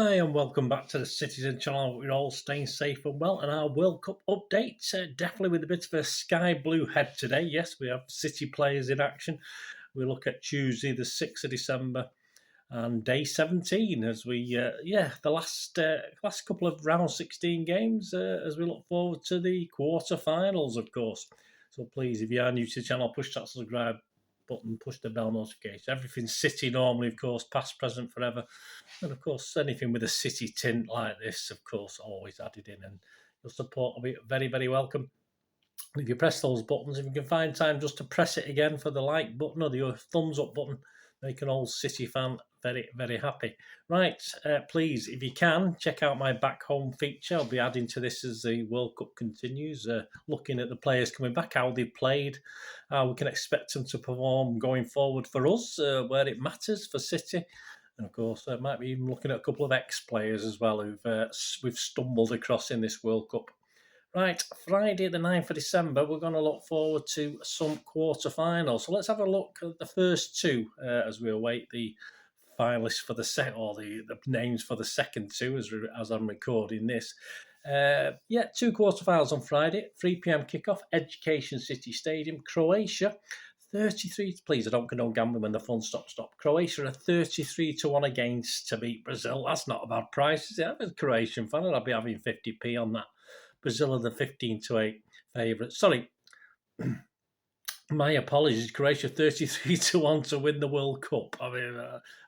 Hi and welcome back to the Citizen channel. We're all staying safe and well, and our World Cup update, definitely with a bit of a sky blue head today. Yes, we have City players in action. We look at Tuesday the 6th of December and day 17 as we, the last couple of round 16 games as we look forward to the quarter-finals, of course. So please, if you are new to the channel, push that subscribe button, push the bell notification. Everything's City normally, of course, past, present, forever. And of course, anything with a City tint like this, of course, always added in. And your support will be very, very welcome. If you press those buttons, if you can find time just to press it again for the like button or the thumbs up button, make an old City fan very, very happy. Right, please, if you can, check out my back home feature. I'll be adding to this as the World Cup continues, looking at the players coming back, how they've played, how we can expect them to perform going forward for us, where it matters for City. And of course, might be even looking at a couple of ex-players as well who've we've stumbled across in this World Cup. Right, Friday the 9th of December, we're going to look forward to some quarter-finals. So let's have a look at the first two as we await the finalists for the second, or the names for the second two as I'm recording this. Two quarter-finals on Friday, 3 p.m. kickoff, Education City Stadium, Croatia. 33, please, I don't condone gambling when the fun stops. Croatia are 33-1 against to beat Brazil. That's not a bad price, is it? I'm a Croatian fan, and I'll be having 50p on that. Brazil are the 15-8 favourites. Sorry, my apologies. Croatia 33-1 to win the World Cup. I mean,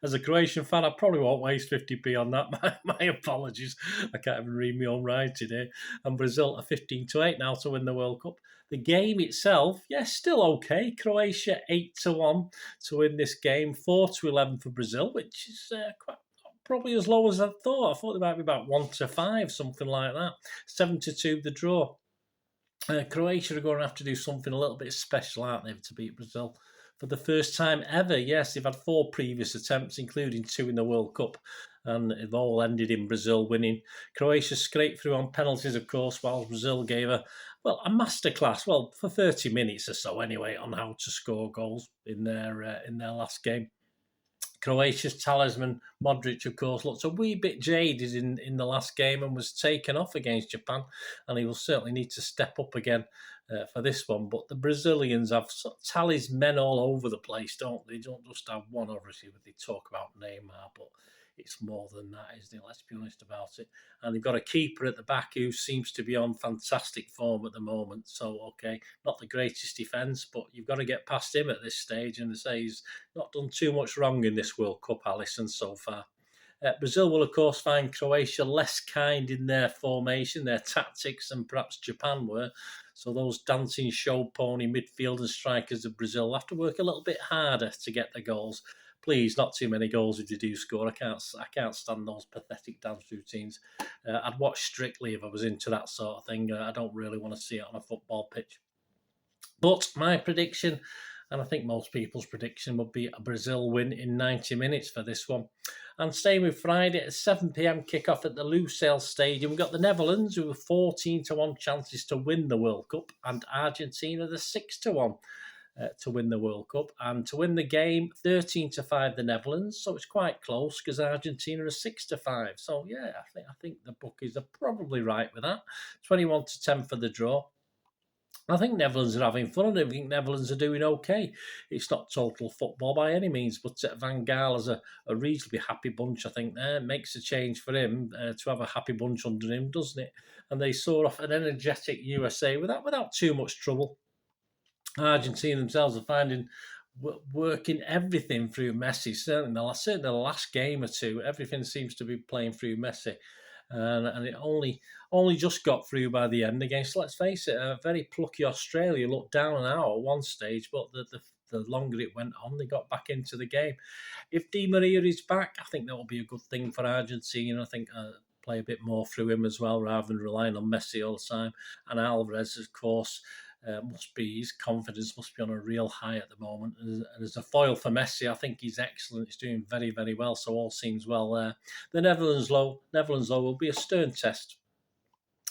as a Croatian fan, I probably won't waste 50p on that. My apologies. I can't even read my own writing here. And Brazil are 15-8 now to win the World Cup. The game itself, yes, still okay. Croatia 8-1 to win this game. 4-11 for Brazil, which is quite probably as low as I thought. I thought they might be about 1-5, something like that. 7-2 the draw. Croatia are going to have to do something a little bit special, aren't they, to beat Brazil for the first time ever. Yes, they've had 4 previous attempts, including 2 in the World Cup, and they've all ended in Brazil winning. Croatia scraped through on penalties, of course, while Brazil gave a masterclass, for 30 minutes or so anyway, on how to score goals in their last game. Croatia's talisman, Modric, of course, looked a wee bit jaded in the last game and was taken off against Japan, and he will certainly need to step up again for this one. But the Brazilians have talismen all over the place, don't they? They don't just have one, obviously, when they talk about Neymar, but it's more than that, isn't it? Let's be honest about it. And they've got a keeper at the back who seems to be on fantastic form at the moment. So, okay, not the greatest defence, but you've got to get past him at this stage. And they say he's not done too much wrong in this World Cup, Alisson, so far. Brazil will, of course, find Croatia less kind in their formation, their tactics, than perhaps Japan were. So those dancing show pony midfield and strikers of Brazil will have to work a little bit harder to get the goals. Please, not too many goals if they do score. I can't stand those pathetic dance routines. I'd watch Strictly if I was into that sort of thing. I don't really want to see it on a football pitch. But my prediction, and I think most people's prediction, would be a Brazil win in 90 minutes for this one. And staying with Friday at 7 p.m. kickoff at the Lusail Stadium, we've got the Netherlands, who have 14-1 chances to win the World Cup, and Argentina, the 6-1. To win the World Cup, and to win the game 13-5 the Netherlands, so it's quite close because Argentina are 6-5. So yeah, I think the bookies are probably right with that. 21-10 for the draw. I think Netherlands are having fun, and I think Netherlands are doing okay. It's not total football by any means, but Van Gaal is a reasonably happy bunch, I think. There makes a change for him to have a happy bunch under him, doesn't it? And they saw off an energetic USA without too much trouble. Argentina themselves are finding working everything through Messi. Certainly the last game or two, everything seems to be playing through Messi, and it only just got through by the end against, let's face it, a very plucky Australia. Looked down and out at one stage, but the longer it went on, they got back into the game. If Di Maria is back, I think that will be a good thing for Argentina. I think play a bit more through him as well, rather than relying on Messi all the time. And Alvarez, of course. His confidence must be on a real high at the moment. And as a foil for Messi, I think he's excellent. He's doing very, very well, so all seems well there. The Netherlands, though, will be a stern test,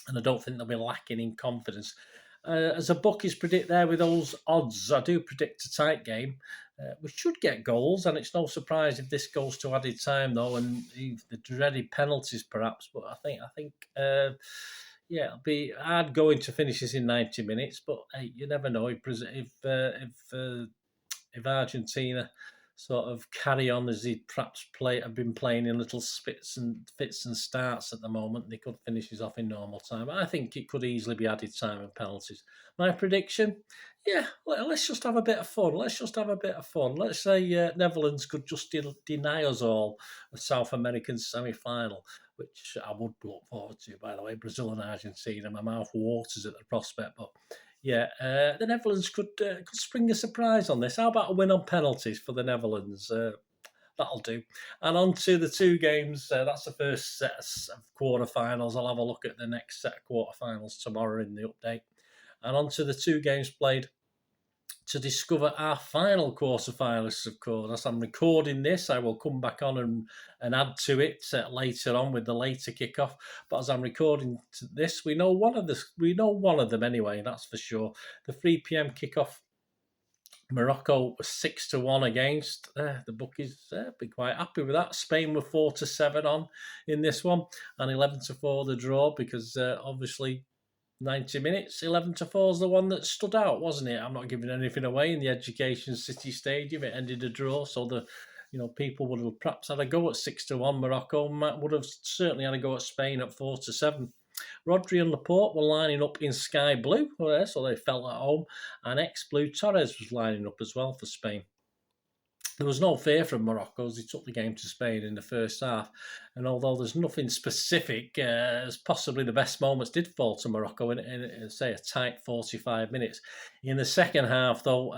and I don't think they'll be lacking in confidence. As a bookies predict there with those odds, I do predict a tight game. We should get goals, and it's no surprise if this goes to added time, though, and the dreaded penalties, perhaps. But yeah, it'll be hard going to finish this in 90 minutes. But hey, you never know if Argentina sort of carry on as they perhaps have been playing in little fits and starts at the moment, they could finish this off in normal time. I think it could easily be added time and penalties. My prediction, yeah, let's just have a bit of fun. Let's just have a bit of fun. Let's say Netherlands could just deny us all a South American semi-final, which I would look forward to, by the way. Brazil and Argentina, my mouth waters at the prospect, but yeah, the Netherlands could spring a surprise on this. How about a win on penalties for the Netherlands? That'll do. And on to the two games. That's the first set of quarterfinals. I'll have a look at the next set of quarterfinals tomorrow in the update. And on to the two games played to discover our final quarterfinalists, of course. As I'm recording this, I will come back on and add to it later on with the later kickoff. But as I'm recording this, we know one of them anyway. That's for sure. The 3 p.m. kickoff. Morocco was 6-1 against. The bookies be quite happy with that. Spain were 4-7 on in this one, and 11-4 the draw because obviously 90 minutes, 11-4 is the one that stood out, wasn't it? I'm not giving anything away in the Education City Stadium. It ended a draw, so people would have perhaps had a go at 6-1. Morocco would have certainly had a go at Spain at 4-7. Rodri and Laporte were lining up in sky blue, so they felt at home, and ex-blue Torres was lining up as well for Spain. There was no fear from Morocco as they took the game to Spain in the first half. And although there's nothing specific, as possibly the best moments did fall to Morocco in say, a tight 45 minutes. In the second half, though,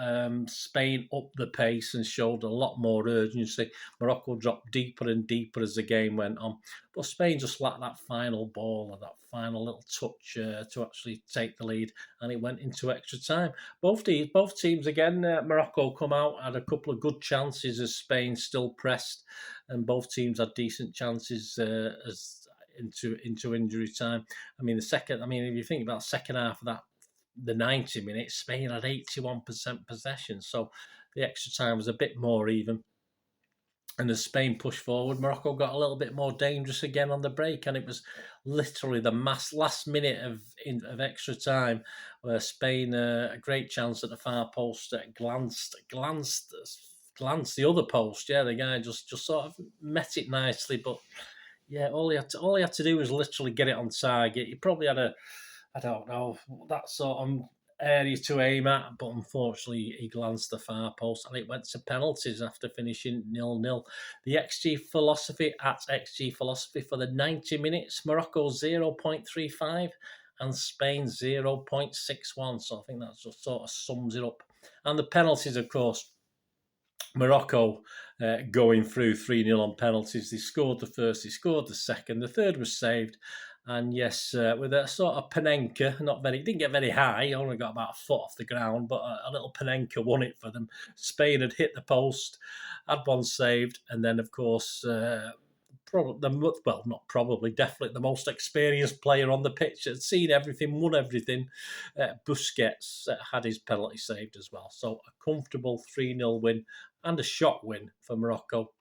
Spain upped the pace and showed a lot more urgency. Morocco dropped deeper and deeper as the game went on. But Spain just lacked that final ball or that final little touch to actually take the lead, and it went into extra time. Both teams, again, Morocco come out, had a couple of good chances as Spain still pressed, and both teams had decent chances as into injury time. If you think about the second half of the 90 minutes, Spain had 81% possession, so the extra time was a bit more even. And as Spain pushed forward, Morocco got a little bit more dangerous again on the break, and it was literally the last minute of extra time where Spain, a great chance at the far post, glanced the other post. Yeah, the guy just sort of met it nicely, but yeah, all he had to do was literally get it on target. He probably had that sort of area to aim at, but unfortunately he glanced the far post and it went to penalties after finishing 0-0. The XG philosophy for the 90 minutes, Morocco 0.35 and Spain 0.61. So I think that just sort of sums it up. And the penalties, of course, Morocco going through 3-0 on penalties. They scored the first, they scored the second, the third was saved. And yes, with a sort of Panenka, didn't get very high, only got about a foot off the ground, but a little Panenka won it for them. Spain had hit the post, had one saved, and then, of course, definitely the most experienced player on the pitch, had seen everything, won everything. Busquets had his penalty saved as well. So a comfortable 3-0 win and a shot win for Morocco.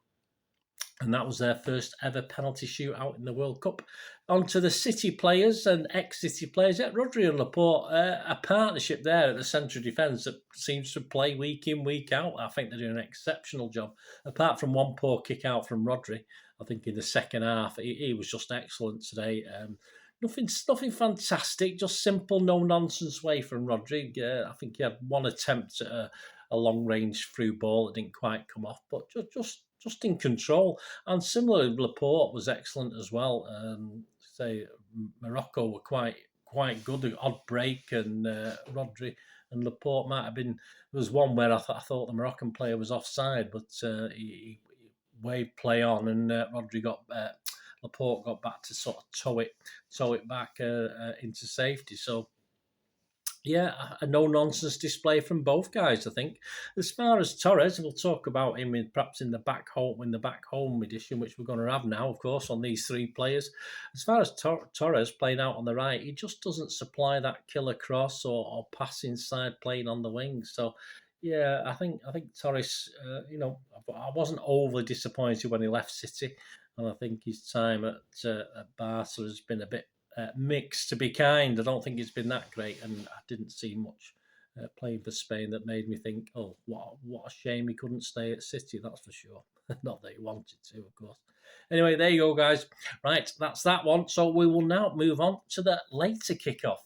And that was their first ever penalty shootout in the World Cup. On to the City players and ex-City players. Yeah, Rodri and Laporte, a partnership there at the centre of defence that seems to play week in, week out. I think they're doing an exceptional job. Apart from one poor kick out from Rodri, I think in the second half, he was just excellent today. Nothing fantastic, just simple, no-nonsense way from Rodri. I think he had one attempt at a long-range through ball that didn't quite come off, but just in control. And similarly, Laporte was excellent as well. Morocco were quite good, an odd break, and Rodri and Laporte might have been. There was one where I thought the Moroccan player was offside, but he waved play on, and Laporte got back to sort of tow it back into safety. So yeah, a no-nonsense display from both guys, I think. As far as Torres, we'll talk about him perhaps in the back home edition, which we're going to have now, of course, on these three players. As far as Torres playing out on the right, he just doesn't supply that killer cross or pass inside playing on the wing. So Yeah, I think Torres. I wasn't overly disappointed when he left City, and I think his time at Barca has been a bit mixed, to be kind. I don't think it's been that great, and I didn't see much playing for Spain that made me think, oh, what a shame he couldn't stay at City. That's for sure. Not that he wanted to, of course. Anyway, there you go, guys. Right, that's that one. So we will now move on to the later kickoff.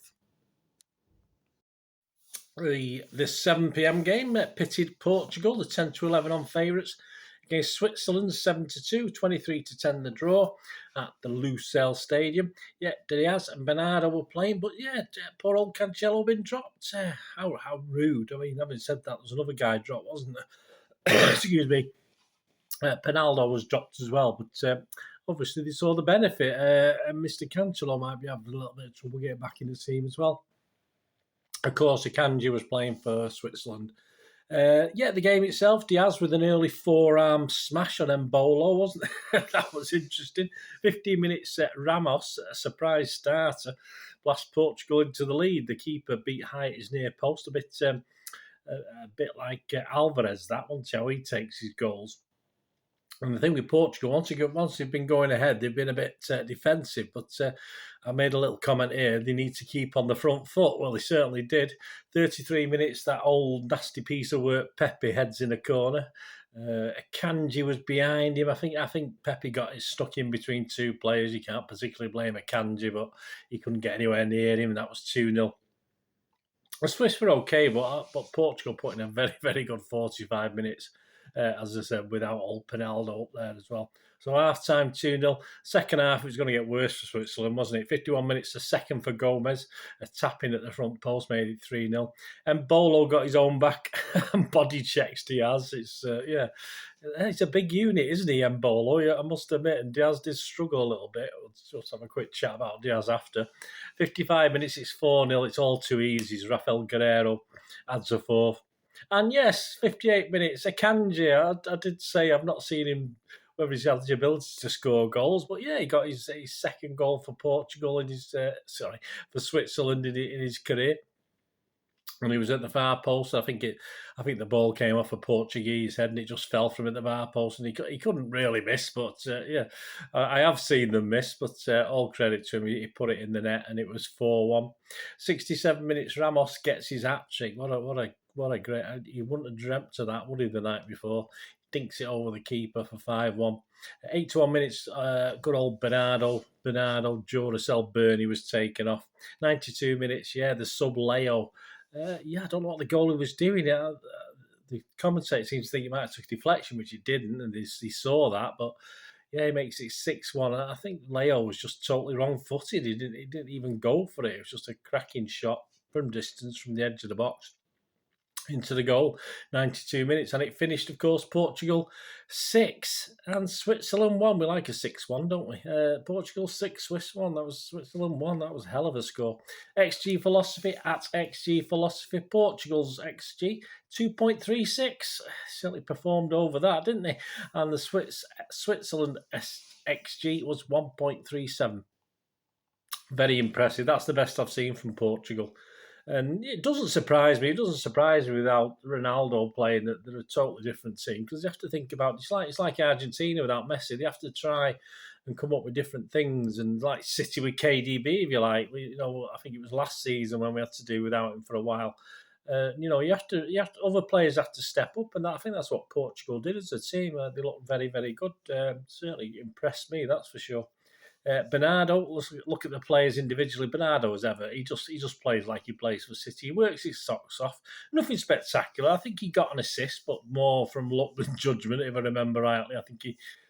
This 7 p.m. game pitted Portugal, the 10-11 on favourites, against Switzerland, 7-2, 23-10 the draw at the Lusail Stadium. Yeah, Diaz and Bernardo were playing, but yeah, poor old Cancelo been dropped. How rude. I mean, having said that, there was another guy dropped, wasn't there? Excuse me. Penaldo was dropped as well, but obviously they saw the benefit, and Mr. Cancelo might be having a little bit of trouble getting back in the team as well. Of course, Akanji was playing for Switzerland. The game itself, Diaz with an early forearm smash on Mbolo, wasn't it? That was interesting. 15 minutes at Ramos, a surprise starter, blast Portugal into the lead. The keeper beat high at his near post, a bit like Alvarez, that one, how he takes his goals. And the thing with Portugal, once they've been going ahead, they've been a bit defensive. But I made a little comment here, they need to keep on the front foot. Well, they certainly did. 33 minutes, that old nasty piece of work, Pepe heads in a corner. Akanji was behind him. I think Pepe got stuck in between two players. You can't particularly blame Akanji, but he couldn't get anywhere near him, and that was 2-0. The Swiss were okay, but Portugal put in a very, very good 45 minutes. As I said, without old Penaldo up there as well. So half-time 2-0. Second half, it was going to get worse for Switzerland, wasn't it? 51 minutes, a second for Gomez. A tap-in at the front post made it 3-0. And Bolo got his own back and body checks Diaz. It's a big unit, isn't he, Mbolo? Yeah, I must admit. And Diaz did struggle a little bit. We'll just have a quick chat about Diaz after. 55 minutes, it's 4-0. It's all too easy. Rafael Guerreiro adds a fourth. And yes, 58 minutes. Akanji, I did say I've not seen him, whether he's had the ability to score goals, but yeah, he got his second goal for Portugal for Switzerland in his career. And he was at the far post. I think the ball came off a Portuguese head and it just fell from at the far post, and he couldn't really miss. But I have seen them miss. But all credit to him, he put it in the net, and it was 4-1. 67 minutes. Ramos gets his hat trick. What a great! He wouldn't have dreamt of that, would he? The night before, dinks it over the keeper for 5-1. 81 minutes. Good old Bernardo Duracell Burney was taken off. 92 minutes. Yeah, the sub Leo. I don't know what the goalie was doing. The commentator seems to think he might have took a deflection, which he didn't, and he saw that. But yeah, he makes it 6-1. I think Leo was just totally wrong-footed. He didn't even go for it. It was just a cracking shot from distance from the edge of the box into the goal. 92 minutes, and it finished, of course, Portugal 6 and Switzerland 1. We like a 6-1, don't we? Portugal 6, Swiss 1. That was Switzerland 1. That was a hell of a score. XG Philosophy at XG Philosophy. Portugal's XG 2.36. Certainly performed over that, didn't they? And the Switzerland XG was 1.37. Very impressive. That's the best I've seen from Portugal. And it doesn't surprise me. It doesn't surprise me without Ronaldo playing that they're a totally different team, because you have to think about it's like Argentina without Messi. They have to try and come up with different things, and like City with KDB, if you like. I think it was last season when we had to do without him for a while. You have to. Other players have to step up, and I think that's what Portugal did as a team. They looked very, very good. Certainly impressed me, that's for sure. Bernardo, look at the players individually. Bernardo, as ever, he just plays like he plays for City. He works his socks off. Nothing spectacular. I think he got an assist, but more from luck than judgment, if I remember rightly. I think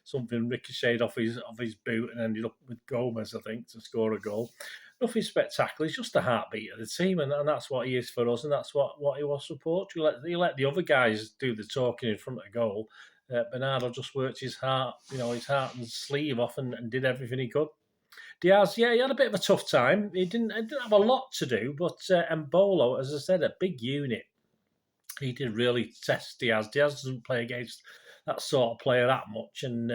something ricocheted off his boot and ended up with Gomez, I think, to score a goal. Nothing spectacular. He's just a heartbeat of the team, and that's what he is for us, and that's what he was for Portugal. He let the other guys do the talking in front of the goal. Bernardo just worked his heart and sleeve off and did everything he could. Diaz, yeah, he had a bit of a tough time. He didn't have a lot to do, but Mbolo, as I said, a big unit. He did really test Diaz. Diaz doesn't play against that sort of player that much, and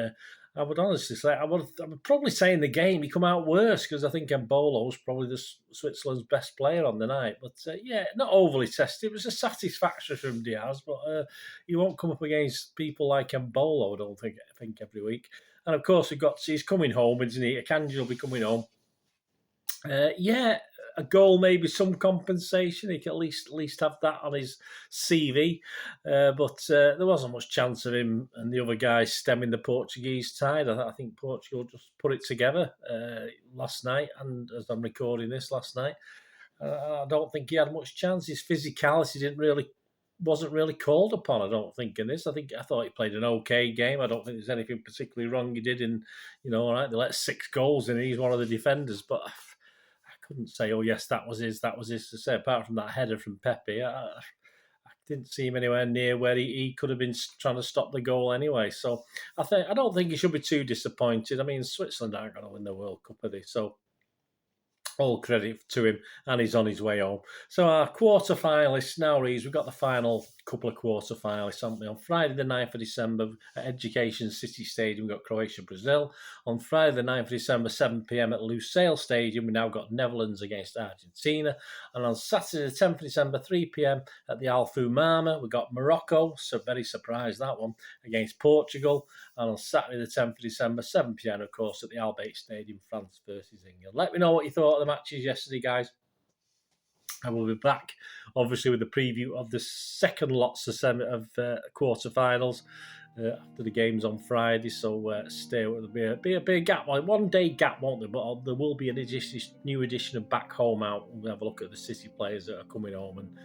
I would honestly say I would probably say in the game he come out worse because I think Embolo's probably Switzerland's best player on the night. But yeah, not overly tested. It was a satisfaction from Diaz, but you won't come up against people like Embolo. I don't think every week. And of course he's coming home, isn't he? Akanji will be coming home. Yeah, a goal, maybe some compensation. He can at least have that on his CV. But there wasn't much chance of him and the other guys stemming the Portuguese tide. I think Portugal just put it together last night, and as I'm recording this last night, I don't think he had much chance. His physicality wasn't really called upon. I don't think in this. I thought he played an okay game. I don't think there's anything particularly wrong he did. All right, they let 6 goals in. He's one of the defenders, but couldn't say, oh yes, that was his to say. Apart from that header from Pepe, I didn't see him anywhere near where he could have been trying to stop the goal anyway. So I don't think he should be too disappointed. I mean, Switzerland aren't going to win the World Cup, are they? So all credit to him, and he's on his way home. So our quarter-finalists now reads, we've got the final couple of quarter-finalists, haven't we? On Friday the 9th of December at Education City Stadium, we've got Croatia-Brazil. On Friday the 9th of December, 7 p.m. at Lusail Stadium, we've now got Netherlands against Argentina. And on Saturday the 10th of December, 3 p.m. at the Al Mama, we've got Morocco, so very surprised that one, against Portugal. And on Saturday the 10th of December, 7 p.m, of course, at the Al Bayt Stadium, France versus England. Let me know what you thought of the matches yesterday, guys. I will be back, obviously, with the preview of the second lots of quarterfinals after the games on Friday. So stay. There'll be a big gap, like 1 day gap, won't there? But there will be a new edition of Back Home out. We'll have a look at the City players that are coming home and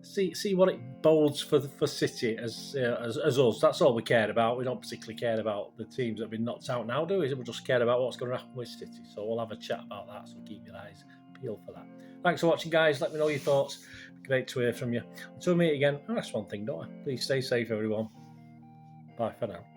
see what it bodes for City as us. That's all we care about. We don't particularly care about the teams that have been knocked out now, do we? We just care about what's going to happen with City. So we'll have a chat about that. So keep your eyes peeled for that. Thanks for watching, guys. Let me know your thoughts. Great to hear from you. Until we meet again, I'll ask one thing, don't I? Please stay safe, everyone. Bye for now.